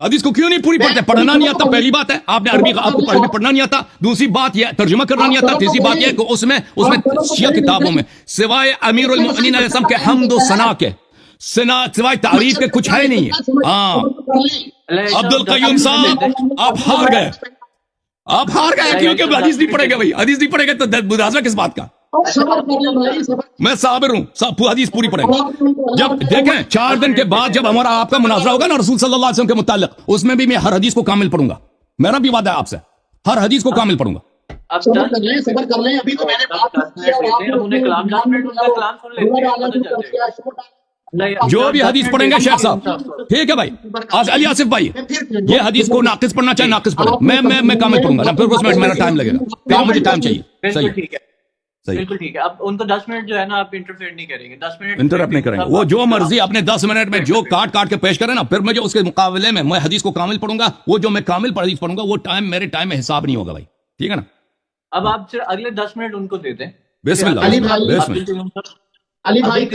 حدیث کو کیوں نہیں پوری پڑھتے؟ پڑھنا نہیں آتا، پہلی بات ہے آپ نے عربی آپ کو عربی پڑھنا نہیں آتا، دوسری بات یہ ترجمہ کرنا نہیں آتا، تیسری بات یہ کہ اس میں شیعہ کتابوں میں سوائے امیر المؤمنین علیہ السلام کے حمد و ثنا کے سوائے تعریف کے کچھ ہے نہیں ہے. ہاں عبد القیوم صاحب آپ ہار گئے، آپ ہار گئے کیونکہ حدیث نہیں پڑھے گا. بھائی حدیث نہیں پڑھے گا تو مناظرہ کس بات کا؟ میں صابر ہوں، حدیث پوری پڑھیں گے. جب دیکھیں 4 دن کے بعد جب ہمارا آپ کا مناظرہ ہوگا نا رسول صلی اللہ علیہ وسلم کے متعلق، اس میں بھی میں ہر حدیث کو کامل پڑھوں گا. میرا بھی وعدہ ہے آپ سے، ہر حدیث کو کامل پڑھوں گا. صبر کر لیں ابھی تو میں نے جو بھی حدیث پڑھیں گے شیخ صاحب، ٹھیک ہے بھائی. علی آصف بھائی یہ حدیث کو ناقص پڑھنا چاہے ناقص پڑھیں، میں کامل پڑھوں گا، پھر اس میں میرا ٹائم لگے گا، پھر مجھے ٹائم چاہیے. صحیح ہے، بالکل ٹھیک ہے. اب ان کو 10 منٹ جو ہے نا آپ انٹرفیئر نہیں کریں گے، 10 منٹ انٹرپٹ نہیں کریں گے. وہ جو مرضی اپنے 10 منٹ میں جو کاٹ کے پیش کرے نا، پھر مجھے اس کے مقابلے میں حدیث کو کامل پڑھوں گا. وہ جو میں کامل حدیث پڑھوں گا وہ ٹائم میرے ٹائم میں حساب نہیں ہوگا بھائی، ٹھیک ہے نا. اب آپ صرف اگلے 10 منٹ ان کو دے دیں. بسم اللہ. علی بھائی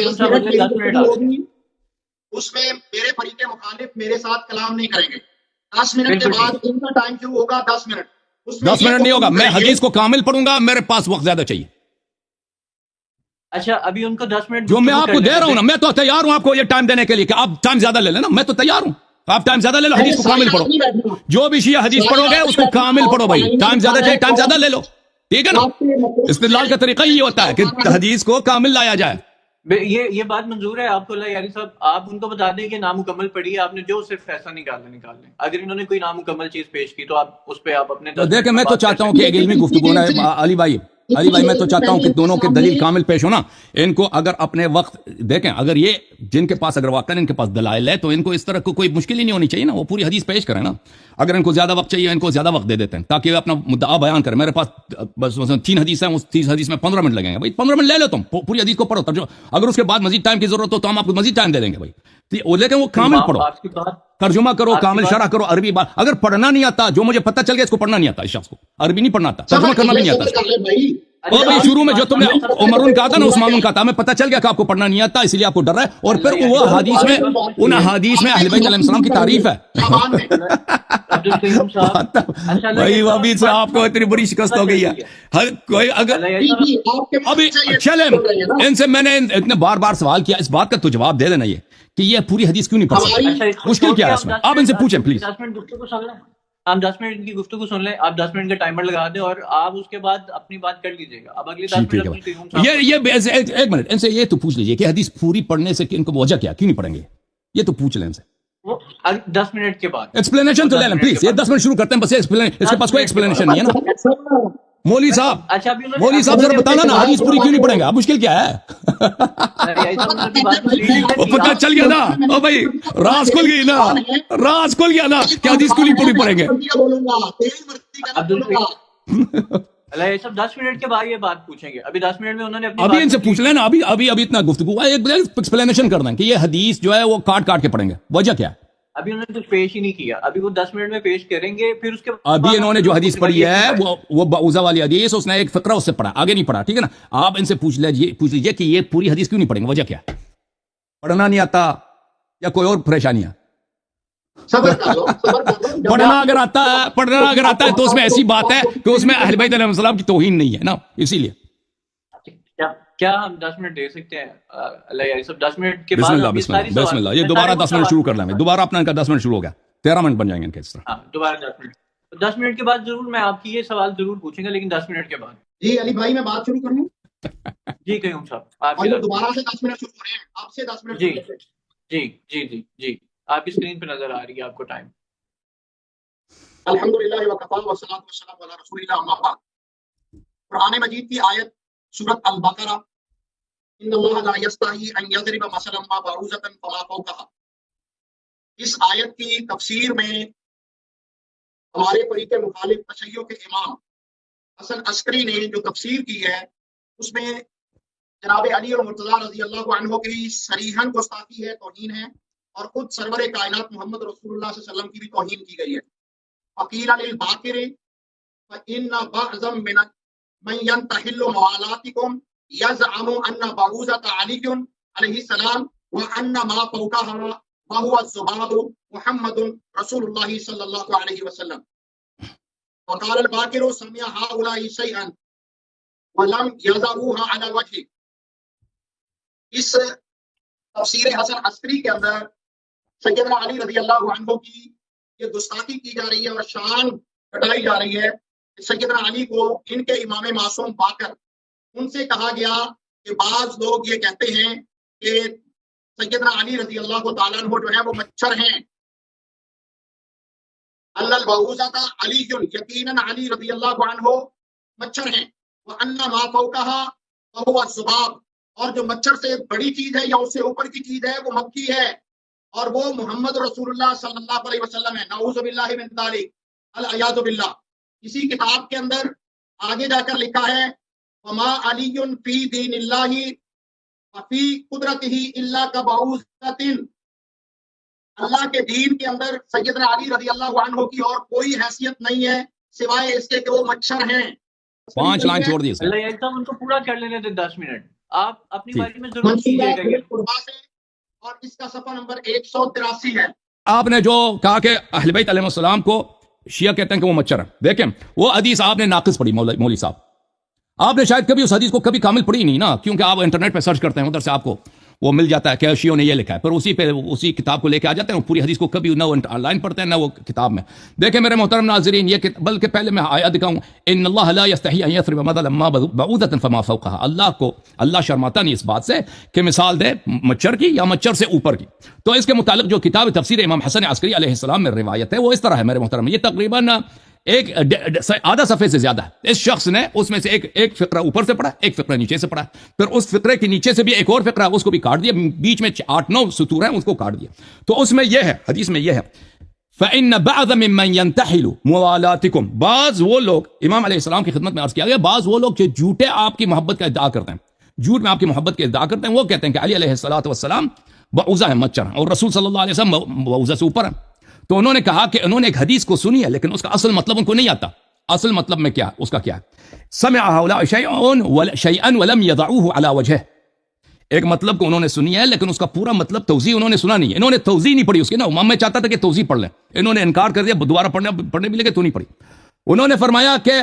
اس میں میرے فریق مخالف میرے ساتھ کلام نہیں کریں گے. 10 منٹ کے بعد ان کا ٹائم شروع ہوگا 10 منٹ. 10 منٹ نہیں ہوگا، میں حدیث کو کامل پڑھوں گا، میرے پاس وقت زیادہ چاہیے. اچھا ابھی ان کو 10 منٹ جو میں آپ کو دے رہا ہوں نا، میں تو تیار ہوں آپ کو یہ ٹائم دینے کے لیے کہ آپ ٹائم زیادہ لے لیں نا، میں تو تیار ہوں. آپ ٹائم زیادہ لے لو، حدیث کو کامل پڑھو. جو بھی شیعہ حدیث پڑھو گے اس کو کامل پڑھو بھائی. ٹائم زیادہ چاہیے ٹائم زیادہ لے لو، ٹھیک ہے نا. استدلال کا طریقہ یہ ہوتا ہے کہ حدیث کو کامل لایا جائے. یہ بات منظور ہے آپ کو اللہ یاری صاحب. آپ ان کو بتا دیں کہ نامکمل پڑھی ہے آپ نے، جو صرف فیصلہ نکال لیں. اگر انہوں نے کوئی نامکمل چیز پیش کی تو آپ اس پہ آپ اپنے دیکھیں. میں تو چاہتا ہوں کہ ایک علمی گفتگو ہے علی بھائی میں تو چاہتا ہوں کہ دونوں کے دلیل کامل پیش ہونا. ان کو اگر اپنے وقت دیکھیں، اگر یہ جن کے پاس اگر واقعا ان کے پاس دلائل ہے تو ان کو اس طرح کوئی مشکل ہی نہیں ہونی چاہیے نا، وہ پوری حدیث پیش کریں نا. اگر ان کو زیادہ وقت چاہیے ان کو زیادہ وقت دے دیتے ہیں تاکہ وہ اپنا مدعا بیان کریں. میرے پاس بس 3 حدیث ہیں، اس 3 حدیث میں 15 منٹ لگیں گے بھائی. 15 منٹ لے لو، تم پوری حدیث کو پڑھو. اگر اس کے بعد مزید ٹائم کی ضرورت ہو تو ہم آپ کو مزید ٹائم دے دیں گے بھائی. لیکن وہ کامل پڑھو، ترجمہ کرو، کامل شرح کرو. عربی بات اگر پڑھنا نہیں آتا، جو مجھے پتہ چل گیا اس کو پڑھنا نہیں آتا، اس شخص کو عربی نہیں پڑھنا آتا، ترجمہ کرنا بھی نہیں آتا. اور بھائی شروع میں جو تم نے عمرون کہا تھا نا، عثمانون کہا تھا، ہمیں پتہ چل گیا کہ آپ کو پڑھنا نہیں آتا، اس لیے آپ کو ڈر رہا ہے. اور پھر وہ حدیث میں ان حدیث میں اہل بیت علیہ السلام کی تعریف ہے. بھائی ابھی سے آپ کو اتنی بڑی شکست ہو گئی ہے. ہر کوئی اگر ابھی چلے ان سے میں نے اتنے بار بار سوال کیا، اس بات کا تو جواب دے دینا یہ کہ یہ پوری حدیث کیوں نہیں پڑھ سکتے. مشکل کیا ہے اس میں؟ آپ ان سے پوچھیں پلیز. آپ 10 منٹ کی گفتگو سن لیں، آپ 10 منٹ کا ٹائمر لگا دیں اور آپ اس کے بعد اپنی بات کر لیجیے گا. اب اگلی 10 منٹ یہ ایک منٹ ان سے یہ تو پوچھ لیجیے کہ حدیث پوری پڑھنے سے ان کو وجہ کیا، کیوں نہیں پڑھیں گے، یہ تو پوچھ لیں ان سے. 10 منٹ کے بعد ایکسپلینیشن تو لے لیں پلیز. یہ 10 منٹ شروع کرتے ہیں بس. اس کے پاس کوئی ایکسپلینیشن نہیں ہے نا. مولوی صاحب ذرا بتانا نا حدیث پوری کیوں نہیں پڑھیں گے. اب مشکل کیا ہے؟ وہ پتہ چل گیا نا. او بھائی راز کھل گئی نا، راز کھل گیا نا کہ حدیث کیوں نہیں پوری پڑھیں گے. اللہ سب 10 منٹ کے بعد یہ بات پوچھیں گے. ابھی 10 منٹ میں انہوں نے ابھی ان سے پوچھ لیں نا. ابھی اتنا گفتگو ہے، ایک ایکسپلینیشن کر دیں کہ یہ حدیث جو ہے وہ کاٹ کے پڑھیں گے، وجہ کیا ہے. ابھی انہوں نے کچھ پیش ہی نہیں کیا. ابھی وہ 10 منٹ میں پیش کریں گے، پھر اس کے ابھی انہوں نے جو حدیث پڑھی ہے وہ بعوضہ والی حدیث، اس نے ایک فقرہ اس سے پڑھا، آگے نہیں پڑھا، ٹھیک ہے نا. آپ ان سے پوچھ لیجیے کہ یہ پوری حدیث کیوں نہیں پڑھیں گے، وجہ کیا ہے. پڑھنا نہیں آتا یا کوئی اور پریشانی ہے؟ پڑھنا اگر آتا ہے تو اس میں ایسی بات ہے کہ اس میں اہل بیت علیہ السلام کی توہین نہیں ہے نا، اسی لیے. کیا ہم 10 منٹ دے سکتے ہیں اللہ یاری صاحب؟ 10 منٹ کے بعد بسم اللہ یہ دوبارہ 10 منٹ شروع کر لیں گے. دوبارہ اپنا ان کا 10 منٹ شروع ہو گیا، 13 منٹ بن جائیں گے ان کے اس طرح. دوبارہ 10 منٹ کے بعد ضرور میں آپ کی یہ سوال ضرور پوچھیں گا، لیکن 10 منٹ کے بعد. جی علی بھائی میں بات شروع کروں. جی قیوم صاحب آپ دوبارہ سے 10 منٹ شروع ہو رہے ہیں، آپ سے 10 منٹ. جی آپ کی اسکرین پہ نظر آ رہی ہے آپ کو ٹائم. الحمدللہ وکفا والصلاۃ والسلام علی رسول اللہ اما بعد. قرآن مجید کی آیت سورۃ البقرہ ان اللہ لا یستحی ان یضرب مثلا ما بعوضۃ فما فوقها. اس آیت کی تفسیر میں ہمارے فریق مخالف تشیع کے امام حسن عسکری نے جو تفسیر کی ہے اس میں جناب علی اور مرتضیٰ رضی اللہ عنہ کی صریحاً گستاخی ہے، توہین ہے، اور خود سرور کائنات محمد رسول اللہ صلی اللہ علیہ وسلم کی بھی توہین کی گئی ہے. وقیل للباقر فإن بعضا من ينتحل موالاتكم يزعم ان بعوضة علی علیہ السلام وان ما فوقها وهو الذباب محمد رسول الله صلی اللہ علیہ وسلم. وقال الباقر سمع هؤلاء شيئا ولم يضعوها على وجهه. اس تفسیر حسن عسکری کے اندر سیدنا علی رضی اللہ عنہ کی یہ گستاخی کی جا رہی ہے اور شان کٹائی جا رہی ہے. سیدنا علی کو ان کے امام معصوم پا کر ان سے کہا گیا کہ بعض لوگ یہ کہتے ہیں کہ سیدنا علی رضی اللہ تعالیٰ عنہ جو ہے وہ مچھر ہیں. البعوضۃ علی، یقیناً علی رضی اللہ عنہ مچھر ہیں. وان ما فوقها وهو الذباب، اور جو مچھر سے بڑی چیز ہے یا اس سے اوپر کی چیز ہے وہ مکھی ہے اور وہ محمد رسول اللہ صلی اللہ علیہ وسلم ہے. نعوذ باللہ من ذلک، العیاذ باللہ. اسی کتاب کے اندر آگے جا کر لکھا ہے وما علی فی دین اللہ وفی قدرتہ الا کبعوضۃ، اللہ کے دین کے اندر سیدنا علی رضی اللہ عنہ کی اور کوئی حیثیت نہیں ہے سوائے اس کے کہ وہ مچھر ہیں. 5 لائن چھوڑ دیے. اللہ ایک دم ان کو پورا کر لینے دے 10 منٹ. آپ اپنی باری میں ضرور کیجیے گا. اور اس کا صفحہ نمبر 183 ہے. آپ نے جو کہا کہ اہل بیت علیہ السلام کو شیعہ کہتے ہیں کہ وہ مچھر ہیں، دیکھیں وہ حدیث آپ نے ناقص پڑھی. مولوی صاحب آپ نے شاید کبھی اس حدیث کو کبھی کامل پڑھی نہیں نا، کیونکہ آپ انٹرنیٹ پہ سرچ کرتے ہیں ادھر سے آپ کو وہ مل جاتا ہے کہ شیعوں نے یہ لکھا ہے، پر اسی کتاب کو لے کے آ جاتے ہیں. پوری حدیث کو کبھی نہ آن لائن پڑھتے ہیں نہ وہ کتاب میں. دیکھیں میرے محترم ناظرین، یہ بلکہ پہلے میں آیت دکھاؤں. ان اللہ لا یستحی ان یضرب مثلا ما بعوضۃ فما فوقها، اللہ شرماتا نہیں اس بات سے کہ مثال دے مچھر کی یا مچھر سے اوپر کی. تو اس کے متعلق جو کتاب تفسیر امام حسن عسکری علیہ السلام میں روایت ہے وہ اس طرح ہے میرے محترم. یہ تقریباً ایک آدھا صفحے سے زیادہ ہے. اس شخص نے اس میں سے ایک فقرہ اوپر سے پڑھا، ایک فقرہ نیچے سے پڑھا، پھر اس فقرے کے نیچے سے بھی ایک اور فقرہ اس کو بھی کاٹ دیا، بیچ میں 8-9 سطور ہیں اس کو کاٹ دیا. تو اس میں یہ ہے، حدیث میں یہ ہے فَإِنَّ بَعْضَ مِمَّنْ يَنْتَحِلُ مُوَالَاتِكُمْ، بعض وہ لوگ، امام علیہ السلام کی خدمت میں عرض کیا گیا، بعض وہ لوگ جو جھوٹے آپ کی محبت کا ادعا کرتے ہیں، جھوٹ میں آپ کی محبت کے ادعا کرتے ہیں، وہ کہتے ہیں کہ علی علیہ السلام بعوضہ ہے، مچھر ہیں، اور رسول صلی اللہ علیہ وسلم بعوضہ سے اوپر ہیں. تو انہوں نے کہا کہ انہوں نے ایک حدیث کو سنی ہے لیکن اس کا اصل مطلب ان کو نہیں آتا. اصل مطلب میں کیا اس کا کیا ہے؟ سمع هؤلاء شيئا ولم يضعوه على وجهه، ایک مطلب کو انہوں نے سنی ہے لیکن اس کا پورا مطلب توضیح انہوں نے سنا نہیں ہے. انہوں نے توضیح نہیں پڑھی اس کی نا. امام میں چاہتا تھا کہ توضیح پڑھ لیں، انہوں نے انکار کر دیا، دوبارہ پڑھنے بھی لگے تو نہیں پڑھی. انہوں نے فرمایا کہ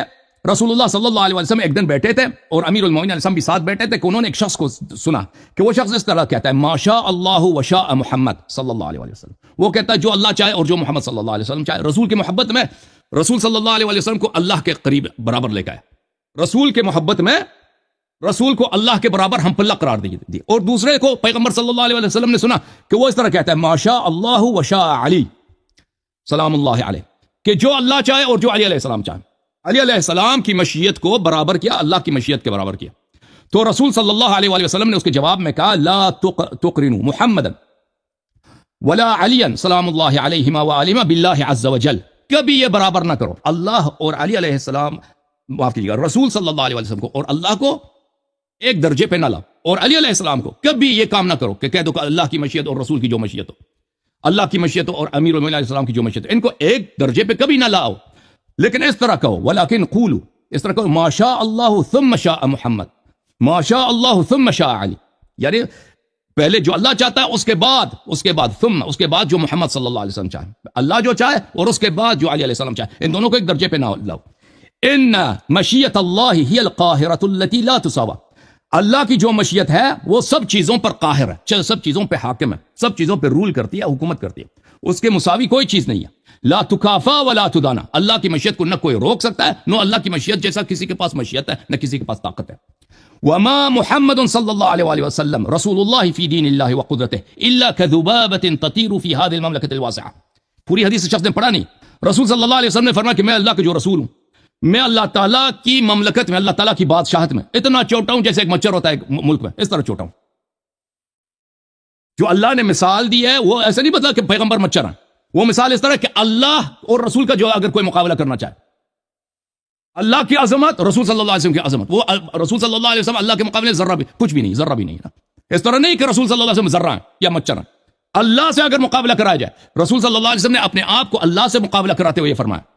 رسول اللہ صلی اللہ علیہ وسلم ایک دن بیٹھے تھے اور امیر المومنین علیہ السلام بھی ساتھ بیٹھے تھے کہ انہوں نے ایک شخص کو سنا کہ وہ شخص اس طرح کہتا ہے ما شاء اللہ و شاء محمد صلی اللہ علیہ وسلم. وہ کہتا ہے جو اللہ چاہے اور جو محمد صلی اللہ علیہ وسلم چاہے. رسول کی محبت میں رسول صلی اللہ علیہ وسلم کو اللہ کے قریب برابر لے کے آئے. رسول کے محبت میں رسول کو اللہ کے برابر ہم پلہ قرار دی. اور دوسرے کو پیغمبر صلی اللہ علیہ وسلم نے سنا کہ وہ اس طرح کہتا ہے ما شاء اللہ و شاء علی سلام اللہ علیہ، کہ جو اللہ چاہے اور جو علی علیہ السلام چاہے. علی علیہ السلام کی مشیت کو برابر کیا، اللہ کی مشیت کے برابر کیا. تو رسول صلی اللہ علیہ وسلم نے اس کے جواب میں کہا لا تقرنوا محمدا ولا علیا سلام اللہ علیہما وآلہما باللہ عز وجل، کبھی یہ برابر نہ کرو اللہ اور علی علیہ السلام، معاف کیجیے گا رسول صلی اللہ علیہ وسلم کو اور اللہ کو ایک درجے پہ نہ لاؤ، اور علی علیہ السلام کو کبھی یہ کام نہ کرو کہ کہہ دو کہ اللہ کی مشیت اور رسول کی جو مشیت ہو، اللہ کی مشیت ہو اور امیر المومنین علیہ السلام کی جو مشیت ہو، ان کو ایک درجے پہ کبھی نہ لاؤ. لیکن اس طرح کہو ولیکن قولوا، اس طرح کہو ما شاء اللہ ثم شاء محمد، ما شاء اللہ ثم شاء علی، یعنی پہلے جو اللہ چاہتا ہے اس کے بعد جو محمد صلی اللہ علیہ وسلم چاہے، اللہ جو چاہے اور اس کے بعد جو علی علیہ السلام چاہے، ان دونوں کو ایک درجے پہ نہ لاؤ. ان مشیت اللہ ہی القاہرۃ التی لا تساوی، اللہ کی جو مشیت ہے وہ سب چیزوں پر قاہر ہے، سب چیزوں پہ حاکم ہے، سب چیزوں پہ رول کرتی ہے، حکومت کرتی ہے، اس کے مساوی کوئی چیز نہیں ہے. لا تکافا ولا تدانا، اللہ کی مشیت کو نہ کوئی روک سکتا ہے، نہ اللہ کی مشیت جیسا کسی کے پاس مشیت ہے نہ کسی کے پاس طاقت ہے. وما محمد صلی اللہ علیہ وسلم رسول اللہ فی دین اللہ وقدرتہ الا کذبابۃ تطیر فی هذه المملکۃ الواسعہ. پوری حدیث شخص نے پڑھا نہیں. رسول صلی اللہ علیہ وسلم نے فرمایا کہ میں اللہ کا جو رسول ہوں، میں اللہ تعالیٰ کی مملکت میں، اللہ تعالیٰ کی بادشاہت میں اتنا چھوٹا ہوں جیسے ایک مچھر ہوتا ہے ملک میں، اس طرح چھوٹا ہوں. جو اللہ نے مثال دی ہے وہ ایسے نہیں بتا کہ پیغمبر مچھر ہیں، وہ مثال اس طرح کہ اللہ اور رسول کا جو اگر کوئی مقابلہ کرنا چاہے، اللہ کی عظمت، رسول صلی اللہ علیہ وسلم کی عظمت، وہ رسول صلی اللہ علیہ وسلم اللہ کے مقابلے ذرہ بھی کچھ بھی نہیں، ذرہ بھی نہیں نا. اس طرح نہیں کہ رسول صلی اللہ علیہ وسلم ذرہ ہیں یا مچھر ہیں. اللہ سے اگر مقابلہ کرایا جائے، رسول صلی اللہ علیہ وسلم نے اپنے آپ کو اللہ سے مقابلہ کراتے ہوئے یہ فرمایا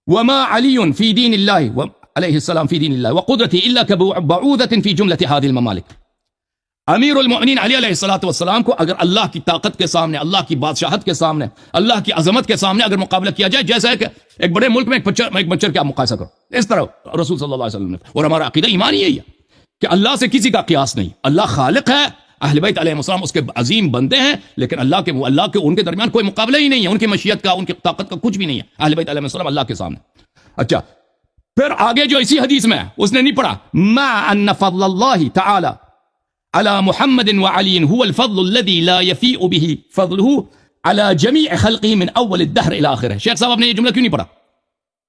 وما علی فی دین اللہ علیہ السلام فی دین اللہ وقدرتہ الا کبعوضۃ فی جملۃ هذه الممالک. امیر المؤمنین علی علیہ الصلوۃ والسلام کو اگر اللہ کی طاقت کے سامنے، اللہ کی بادشاہت کے سامنے، اللہ کی عظمت کے سامنے اگر مقابلہ کیا جائے، جیسا ہے کہ ایک بڑے ملک میں ایک مچھر کا مقایسہ کرو، اس طرح رسول صلی اللہ علیہ وسلم نے، اور ہمارا عقیدہ ایمان یہی ہے کہ اللہ سے کسی کا قیاس نہیں، اللہ خالق ہے، اہل بیت علیہ السلام اس کے عظیم بندے ہیں، لیکن اللہ کے ان کے درمیان کوئی مقابلہ ہی نہیں ہے، ان کی مشیت کا، ان کی طاقت کا کچھ بھی نہیں ہے، اہل بیت علیہ السلام اللہ کے سامنے۔ اچھا پھر آگے جو اسی حدیث میں اس نے نہیں پڑھا، ما ان فضل اللہ تعالی على محمد وعلي هو الفضل الذي لا يفيء به فضله على جميع خلقه من اول الدهر الى اخره۔ شیخ صاحب آپ نے یہ جملہ کیوں نہیں پڑھا؟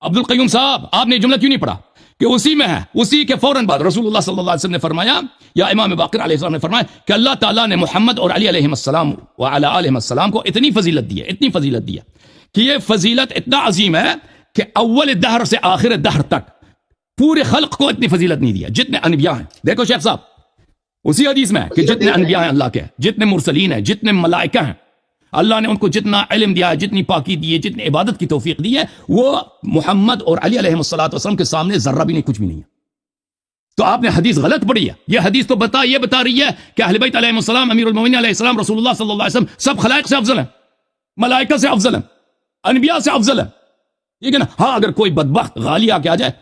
عبد القیوم صاحب آپ نے یہ جملہ کیوں نہیں پڑھا کہ اسی میں ہے، اسی کے فوراً بعد رسول اللہ صلی اللہ علیہ وسلم نے فرمایا، یا امام باقر علیہ السلام نے فرمایا کہ اللہ تعالیٰ نے محمد اور علی علیہ السلام وعلی علیہ السلام کو اتنی فضیلت دی ہے، اتنی فضیلت دی ہے کہ یہ فضیلت اتنا عظیم ہے کہ اول دہر سے آخر دہر تک پورے خلق کو اتنی فضیلت نہیں دیا جتنے انبیاء ہیں۔ دیکھو شیخ صاحب اسی حدیث میں کہ جتنے انبیاء ہیں اللہ کے، جتنے مرسلین ہیں، جتنے ملائکہ ہیں، اللہ نے ان کو جتنا علم دیا ہے، جتنی پاکی دی ہے، جتنی عبادت کی توفیق دی ہے، وہ محمد اور علی علیہ السلام کے سامنے ذرہ بھی نہیں، کچھ بھی نہیں ہے۔ تو آپ نے حدیث غلط پڑھی ہے۔ یہ حدیث تو یہ بتا رہی ہے کہ اہل بیت علیہ السلام، امیر المومنین علیہ السلام، رسول اللہ صلی اللہ علیہ وسلم سب خلائق سے افضل ہیں، ملائکہ سے افضل ہیں، انبیاء سے افضل ہیں، ٹھیک ہے نا؟ ہاں اگر کوئی بدبخت غالی آ کے آ جائے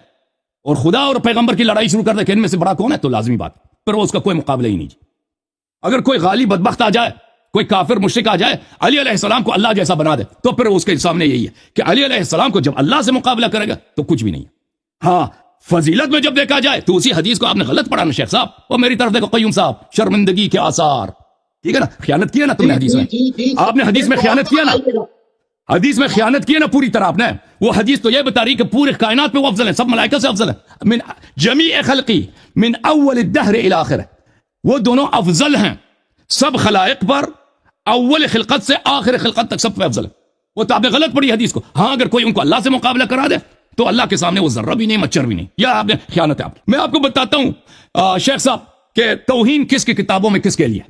اور خدا اور پیغمبر کی لڑائی شروع کر دے کہ ان میں سے بڑا کون ہے، تو لازمی بات پر وہ اس کا کوئی مقابلہ ہی نہیں جی۔ اگر کوئی غالی بدبخت آ جائے، کوئی کافر مشرک آ جائے، علی علیہ السلام کو اللہ جیسا بنا دے، تو پھر اس کے سامنے یہی ہے کہ علی علیہ السلام کو جب اللہ سے مقابلہ کرے گا تو کچھ بھی نہیں ہے۔ ہاں فضیلت میں جب دیکھا جائے تو اسی حدیث کو آپ نے غلط پڑھا نا شیخ صاحب، اور میری طرف دیکھو قیوم صاحب، شرمندگی کے آثار، ٹھیک ہے نا؟ خیانت کیا نا تم نے حدیث میں، آپ نے حدیث میں خیانت کیا نا، حدیث میں خیانت کی ہے نا پوری طرح آپ نے۔ وہ حدیث تو یہ بتا رہی کہ پورے کائنات پہ وہ افضل ہے، سب ملائکہ سے افضل ہے، من جمیع خلقی من اول الدہر الی آخر، وہ دونوں افضل ہیں سب خلائق پر، اول خلقت سے آخر خلقت تک سب پہ افضل ہے۔ وہ تو آپ نے غلط پڑھی حدیث کو۔ ہاں اگر کوئی ان کو اللہ سے مقابلہ کرا دے تو اللہ کے سامنے وہ ذرہ بھی نہیں، مچھر بھی نہیں، یا آپ نے خیانت ہے۔ میں آپ کو بتاتا ہوں شیخ صاحب کہ توہین کس کی کتابوں میں کس کے لیے؟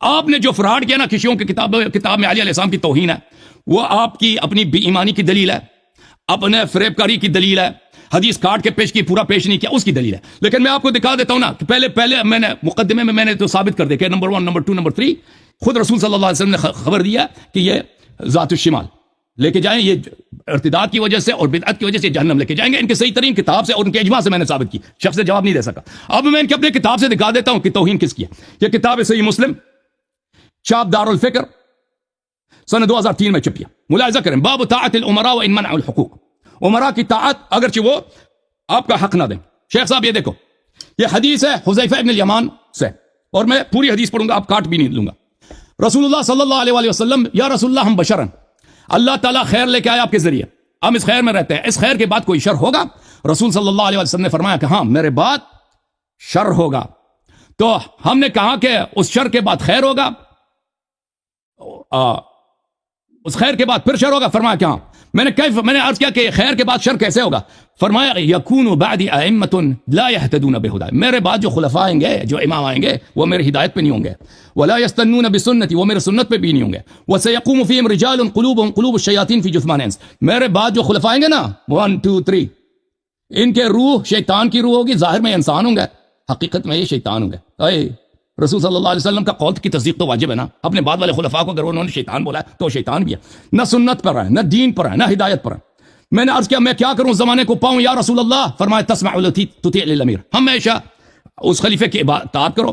آپ نے جو فراڈ کیا نا کشیوں کی کتاب میں علی علیہ السلام کی توہین ہے، وہ آپ کی اپنی بے ایمانی کی دلیل ہے، اپنے فریب کاری کی دلیل ہے، حدیث کاٹ کے پیش کی، پورا پیش نہیں کیا، اس کی دلیل ہے۔ لیکن میں آپ کو دکھا دیتا ہوں نا کہ پہلے میں نے مقدمے میں نے تو ثابت کر دیا کہ نمبر 1، نمبر 2، نمبر 3 خود رسول صلی اللہ علیہ وسلم نے خبر دیا کہ یہ ذات الشمال لے کے جائیں، یہ ارتداد کی وجہ سے اور بدعت کی وجہ سے جہنم لے کے جائیں گے، ان کے صحیح ترین کتاب سے اور ان کے اجماع سے میں نے ثابت کی، شخص سے جواب نہیں دے سکا۔ اب میں ان کے اپنے کتاب سے دکھا دیتا ہوں کہ توہین کس کی ہے۔ یہ کتاب ہے صحیح مسلم، چاپ دار الفکر، سنہ 2003 میں چھپی ہے، ملاحظہ کریں، باب طاعت الامراء وان منعوا الحقوق، امراء کی طاعت اگرچہ وہ آپ کا حق نہ دیں۔ شیخ صاحب یہ دیکھو، یہ حدیث ہے حذیفہ ابن الیمان سے، اور میں پوری حدیث پڑھوں گا، آپ کاٹ بھی نہیں لوں گا۔ رسول اللہ صلی اللہ علیہ وآلہ وسلم، یا رسول اللہ ہم بشر ہیں، اللہ تعالیٰ خیر لے کے آیا آپ کے ذریعے، ہم اس خیر میں رہتے ہیں، اس خیر کے بعد کوئی شر ہوگا؟ رسول صلی اللہ علیہ وسلم نے فرمایا کہ ہاں میرے بعد شر ہوگا۔ تو ہم نے کہا کہ اس شر کے بعد خیر ہوگا، اس خیر کے بعد پھر شر ہوگا؟ فرمایا کہ ہاں۔ میں نے عرض کیا کہ خیر کے بعد شر کیسے ہوگا؟ فرمایا یکون بعدی ائمۃ لا یہتدون بہدی، میرے بعد جو خلفاء آئیں گے، جو امام آئیں گے، وہ میرے ہدایت پہ نہیں ہوں گے، ولا یستنون بسنتی، وہ میرے سنت پہ بھی نہیں ہوں گے، وسیقوم فیہم رجال قلوبهم قلوب الشیاطین فی جثمان انس، میرے بعد جو خلفاء آئیں گے نا 1 2 3، ان کے روح شیطان کی روح ہوگی، ظاہر میں انسان ہوں گے، حقیقت میں یہ شیطان ہوں گے۔ رسول صلی اللہ علیہ وسلم کا قول کی تصدیق تو واجب ہے نا، اپنے بعد والے خلفاء کو اگر انہوں نے شیطان بولا ہے تو وہ شیطان بھی ہے، نہ سنت پر ہے، نہ دین پر ہے، نہ ہدایت پر ہے۔ میں نے عرض کیا میں کیا کروں زمانے کو پاؤں یا رسول اللہ؟ فرمایا تسمع التی تطیع للامیر، ہمیشہ اس خلیفے کی اطاعت کرو،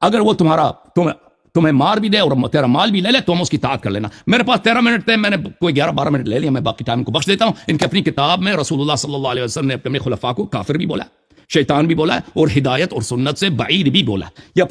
اگر وہ تمہیں مار بھی دے اور تیرا مال بھی لے لے تو ہم اس کی اطاعت کر لینا۔ میرے پاس 13 منٹ تھے، میں نے کوئی 11-12 منٹ لے لیا، میں باقی ٹائم کو بخش دیتا ہوں۔ ان کی اپنی کتاب میں رسول اللہ صلی اللہ علیہ وسلم نے اپنے خلفاء کو کافر بھی بولا، شیطان بھی بولا ہے، اور ہدایت اور سنت سے بعید بھی بولا ہے۔